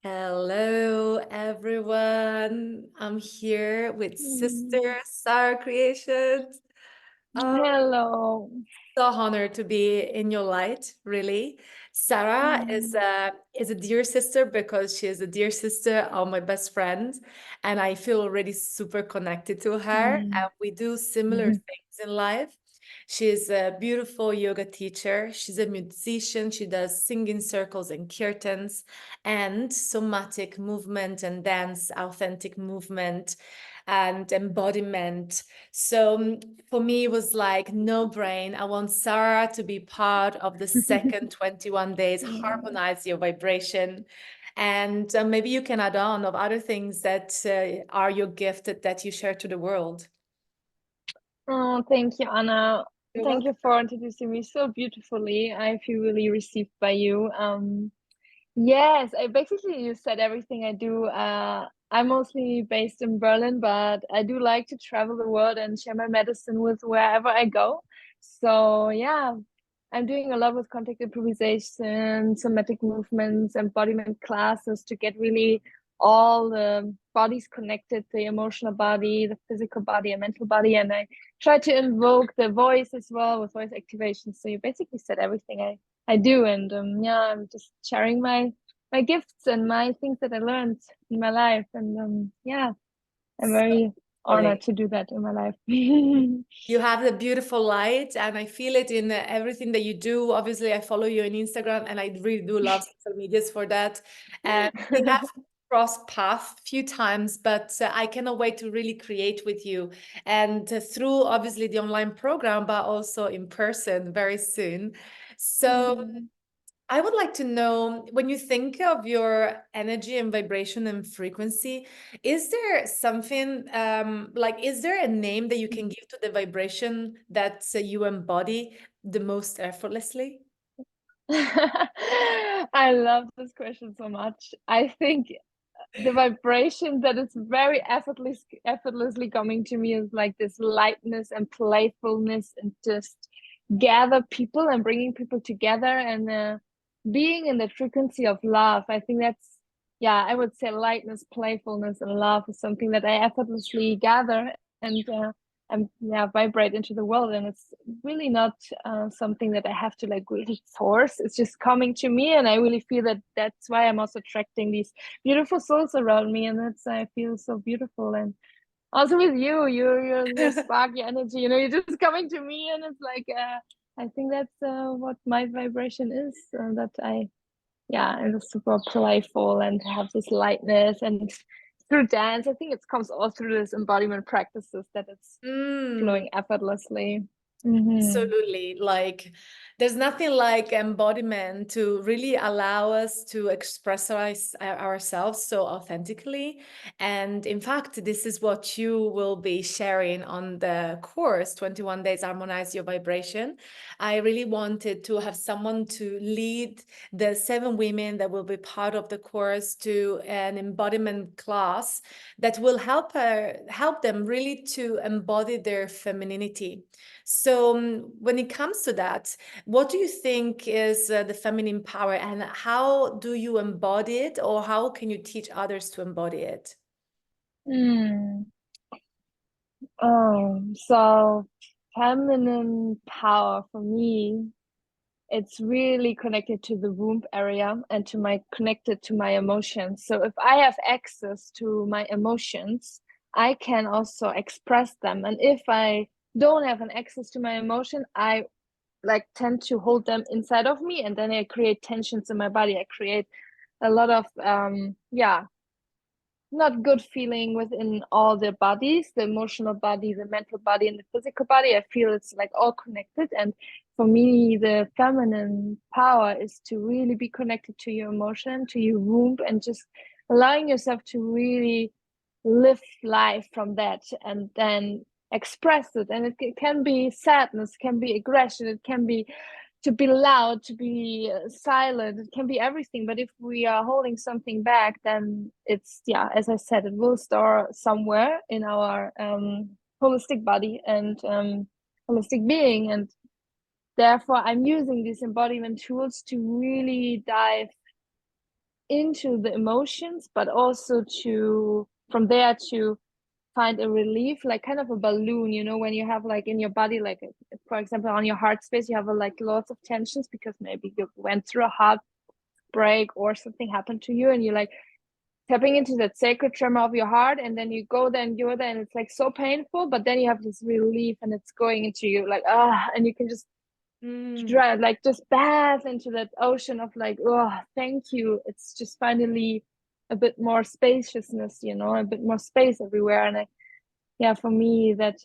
Hello, everyone. I'm here with Sister Mm. Sarah Creations. Um, Hello. so honored to be in your light, really. Sarah is Mm. a dear sister because she is a dear sister of my best friend, and I feel already super connected to her. Mm. And we do similar things in life. She's a beautiful yoga teacher. She's a musician. She does singing circles and kirtans and somatic movement and dance, authentic movement and embodiment. So for me, it was like no brain. I want Sarah to be part of the second 21 days, Yeah. harmonize your vibration. And maybe you can add on of other things that are your gift that you share to the world. Oh, thank you, Anna. You're Thank welcome. you for introducing me so beautifully. I feel really received by you. Yes, I basically you said everything I do. I'm mostly based in Berlin, but I do like to travel the world and share my medicine with wherever I go. So yeah, I'm doing a lot with contact improvisation, somatic movements, embodiment classes to get really all the bodies connected, the emotional body, the physical body, and mental body. And I try to invoke the voice as well with voice activation. So you basically said everything I do, and yeah, I'm just sharing my gifts and my things that I learned in my life, and yeah, I'm So very honored fully. to do that in my life. You have the beautiful light, and I feel it in everything that you do. Obviously, I follow you on Instagram, and I really do love social medias for that. And we have crossed paths a few times, but I cannot wait to really create with you. And through obviously the online program, but also in person very soon. So Mm. I would like to know when you think of your energy and vibration and frequency, is there something like, is there a name that you can give to the vibration that you embody the most effortlessly? I love this question so much. I think the vibration that is very effortlessly coming to me is like this lightness and playfulness and just gather people and bringing people together and being in the frequency of love. I think that's, yeah, I would say lightness, playfulness, and love is something that I effortlessly gather and yeah, vibrate into the world. And it's really not something that I have to like really force. It's just coming to me, and I really feel that that's why I'm also attracting these beautiful souls around me, and that's I feel so beautiful. And also with you, your spark, your energy, you're just coming to me, and it's like I think that's what my vibration is. That I yeah, I'm just super playful and have this lightness, and through dance, I think it comes all through this embodiment practices that it's Mm. flowing effortlessly. Mm-hmm. Absolutely. Like, there's nothing like embodiment to really allow us to express ourselves so authentically. And in fact, this is what you will be sharing on the course 21 Days Harmonize Your Vibration. I really wanted to have someone to lead the 7 women that will be part of the course to an embodiment class that will help them really to embody their femininity. So, when it comes to that, what do you think is the feminine power, and how do you embody it, or how can you teach others to embody it? Mm. So feminine power for me, it's really connected to the womb area and to my connected to my emotions. So if I have access to my emotions, I can also express them. And if I don't have an access to my emotion, I like tend to hold them inside of me, and then I create tensions in my body. I create a lot of yeah, not good feeling within all the bodies, the emotional body, the mental body, and the physical body. I feel it's like all connected. And for me, the feminine power is to really be connected to your emotion, to your womb, and just allowing yourself to really live life from that and then express it. And it can be sadness, can be aggression, it can be to be loud, to be silent. It can be everything. But if we are holding something back, then it's, yeah, as I said, it will store somewhere in our holistic body and holistic being. And therefore, I'm using these embodiment tools to really dive into the emotions, but also to from there to find a relief, like kind of a balloon, you know, when you have like in your body, like for example on your heart space, you have like lots of tensions because maybe you went through a heartbreak or something happened to you, and you're like tapping into that sacred tremor of your heart, and then you go there and you're there and it's like so painful, but then you have this relief and it's going into you like and you can just try like just bath into that ocean of like, oh, thank you, it's just finally a bit more spaciousness, you know, a bit more space everywhere. And yeah, for me that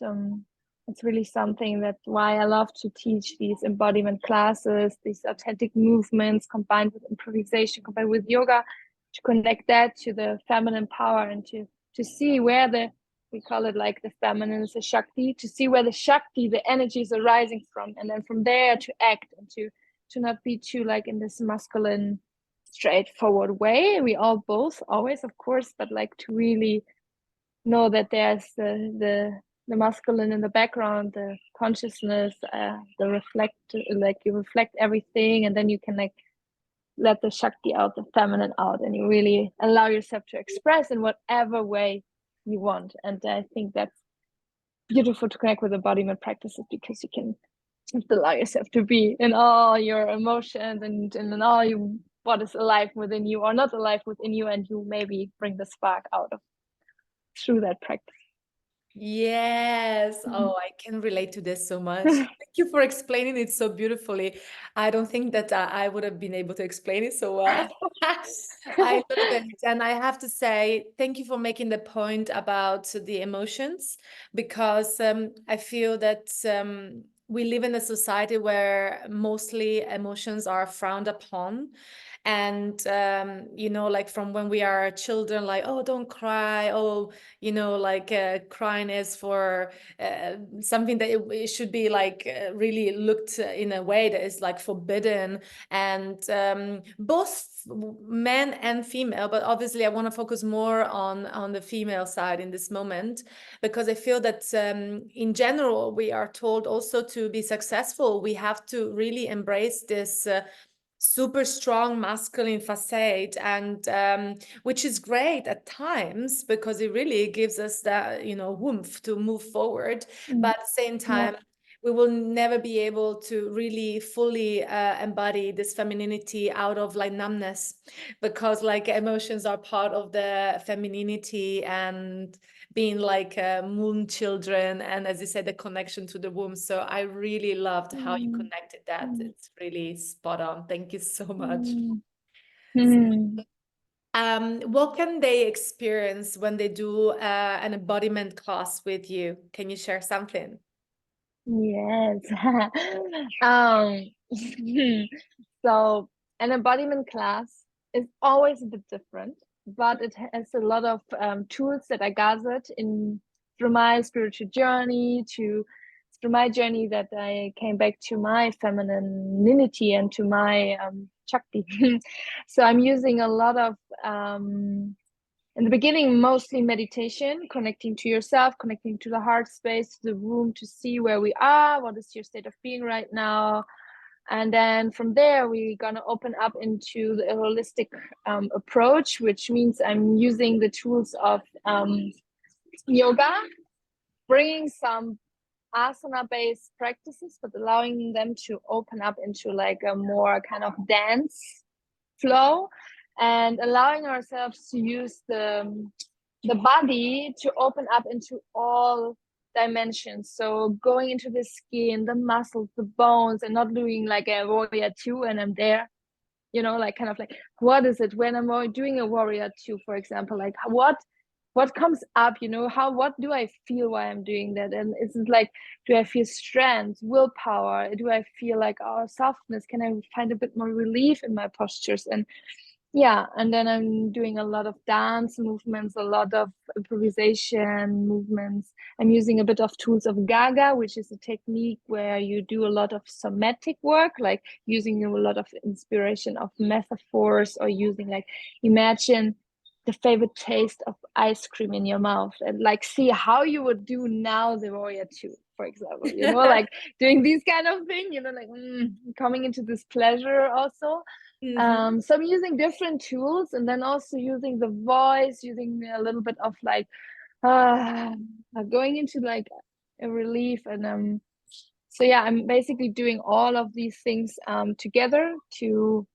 it's really something that why I love to teach these embodiment classes, these authentic movements combined with improvisation, combined with yoga, to connect that to the feminine power and to see where the, we call it like the feminine is the Shakti, to see where the Shakti, the energies are rising from, and then from there to act and to not be too like in this masculine straightforward way. We all both always, of course, but like to really know that there's the masculine in the background, the consciousness, the reflect, like you reflect everything, and then you can like let the Shakti out, the feminine out, and you really allow yourself to express in whatever way you want. And I think that's beautiful to connect with embodiment practices, because you can just allow yourself to be in all your emotions and in all you what is alive within you or not alive within you, and you maybe bring the spark out of through that practice. Yes. Oh, I can relate to this so much. Thank you for explaining it so beautifully. I don't think that I would have been able to explain it so well. I love it. And I have to say, thank you for making the point about the emotions, because I feel that we live in a society where mostly emotions are frowned upon. And, you know, like from when we are children, like, oh, don't cry. Oh, you know, like crying is for something that it should be like really looked in a way that is like forbidden. And both men and female, but obviously I want to focus more on the female side in this moment, because I feel that in general we are told also to be successful we have to really embrace this super strong masculine facade, and which is great at times because it really gives us that, you know, oomph to move forward. But at the same time, we will never be able to really fully embody this femininity out of like numbness, because like emotions are part of the femininity and being like moon children, and as you said, the connection to the womb. So I really loved how you connected that. It's really spot on. Thank you so much. What can they experience when they do an embodiment class with you? Can you share something? Yes. um so an embodiment class is always a bit different, but it has a lot of tools that I gathered in through my spiritual journey, to through my journey that I came back to my femininity and to my Shakti. So I'm using a lot of in the beginning, mostly meditation, connecting to yourself, connecting to the heart space, to the room, to see where we are, what is your state of being right now. And then from there, we're going to open up into the holistic approach, which means I'm using the tools of yoga, bringing some asana-based practices, but allowing them to open up into like a more kind of dance flow, and allowing ourselves to use the body to open up into all dimensions. So going into the skin, the muscles, the bones, and not doing like a warrior two and I'm there, you know, like kind of like, what is it when I'm doing a warrior two, for example, like what comes up, you know, what do I feel while I'm doing that? And is it like, do I feel strength, willpower? Do I feel like, oh, softness? Can I find a bit more relief in my postures? And yeah, and then I'm doing a lot of dance movements, a lot of improvisation movements. I'm using a bit of tools of Gaga, which is a technique where you do a lot of somatic work, like using a lot of inspiration of metaphors, or using like, imagine the favorite taste of ice cream in your mouth and like see how you would do now the warrior two. for example, you know, like doing these kind of thing, you know, like coming into this pleasure also. So I'm using different tools, and then also using the voice, using a little bit of like going into like a relief. And so yeah, I'm basically doing all of these things together to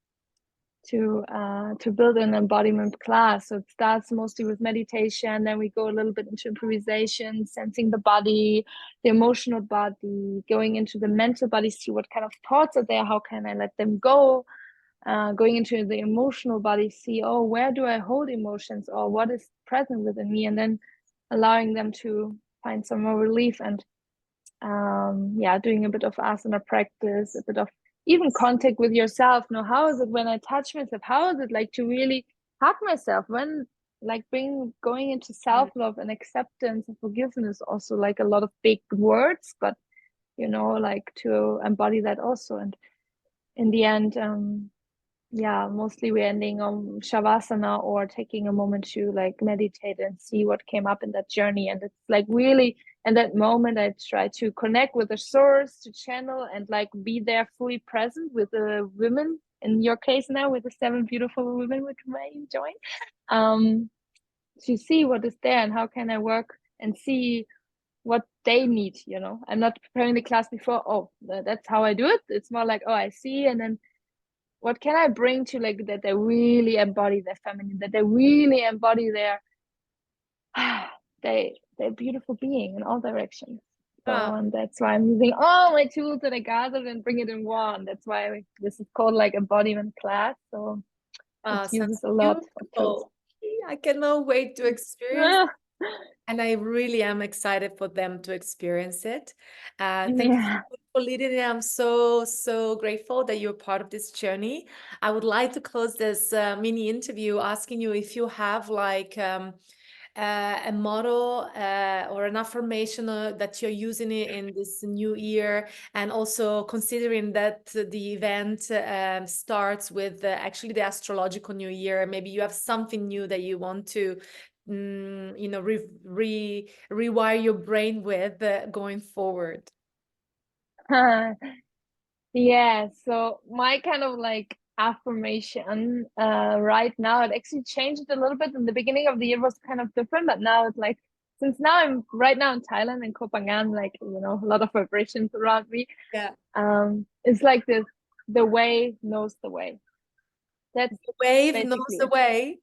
build an embodiment class. So it starts mostly with meditation, then we go a little bit into improvisation, sensing the body, the emotional body, going into the mental body, see what kind of thoughts are there, how can I let them go, going into the emotional body, see, oh, where do I hold emotions, or what is present within me, and then allowing them to find some more relief. And yeah, doing a bit of asana practice, a bit of even contact with yourself. Now, how is it when I touch myself? How is it like to really hug myself? When like going into self-love and acceptance and forgiveness, also like a lot of big words, but you know, like to embody that also. And in the end, yeah, mostly we're ending on shavasana, or taking a moment to like meditate and see what came up in that journey. And it's like really in that moment I try to connect with the source, to channel and like be there fully present with the women, in your case now with the 7 beautiful women which may join, to see what is there and how can I work and see what they need. You know, I'm not preparing the class before, oh, that's how I do it. It's more like, oh, I see, and then what can I bring to like that they really embody their feminine, that they really embody their they're beautiful being in all directions. So, and that's why I'm using all my tools that I gathered and bring it in one. That's why this is called like embodiment class. So it uses a lot of tools. I cannot wait to experience. And I really am excited for them to experience it. Thank you so much for leading it. I'm so, so grateful that you're part of this journey. I would like to close this mini interview asking you if you have like a motto or an affirmation that you're using it in this new year, and also considering that the event starts with actually the astrological new year. Maybe you have something new that you want to you know, rewire your brain with going forward. Yeah, so my kind of like affirmation right now, it actually changed a little bit. In the beginning of the year was kind of different, but now it's like, since now I'm right now in Thailand, in Koh Phangan, like, you know, a lot of vibrations around me. Yeah. It's like this: the way knows the way. That's the wave basically knows the way.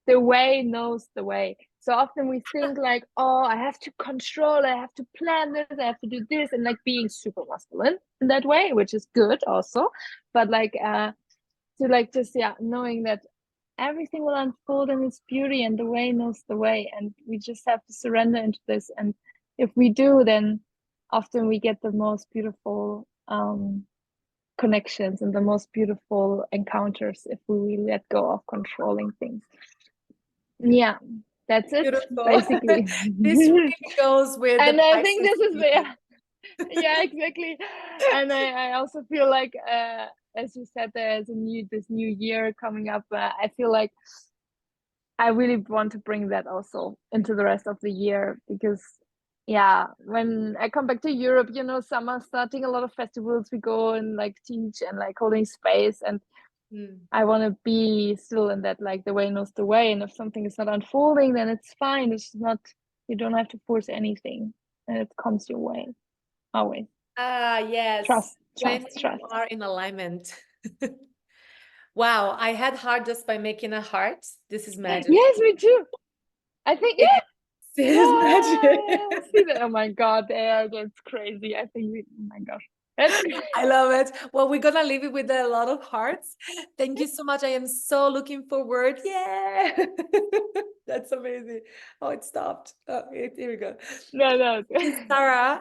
The way knows the way. So often we think like, oh, I have to control, I have to plan this, I have to do this, and like being super masculine in that way, which is good also. But like to like just, yeah, knowing that everything will unfold in its beauty, and the way knows the way, and we just have to surrender into this. And if we do, then often we get the most beautiful connections and the most beautiful encounters if we let go of controlling things. Yeah, that's it. Beautiful. Basically. This really goes with and the I think Pisces this is season. yeah, exactly. And I also feel like as you said, there's this new year coming up. I feel like I really want to bring that also into the rest of the year, because yeah, when I come back to Europe, you know, summer starting, a lot of festivals we go and like teach and like holding space, and I want to be still in that, like the way knows the way. And if something is not unfolding, then it's fine. It's not, you don't have to force anything, and it comes your way always. Yes. Trust. When you are in alignment. Wow, I had heart just by making a heart. This is magic. Yes, me too. I think, yeah. This is magic. See that? Oh my God, that's crazy. I think oh my gosh. I love it. Well, we're gonna leave it with a lot of hearts. Thank you so much. I am so looking forward. Yeah. That's amazing. Oh, it stopped. Oh, here we go. No. Sarah,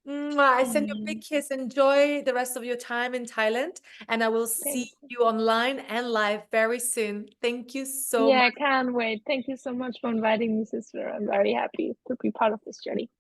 I send you a big kiss. Enjoy the rest of your time in Thailand, and I will see you online and live very soon. Thank you so much. Yeah, I can't wait. Thank you so much for inviting me, sister. I'm very happy to be part of this journey.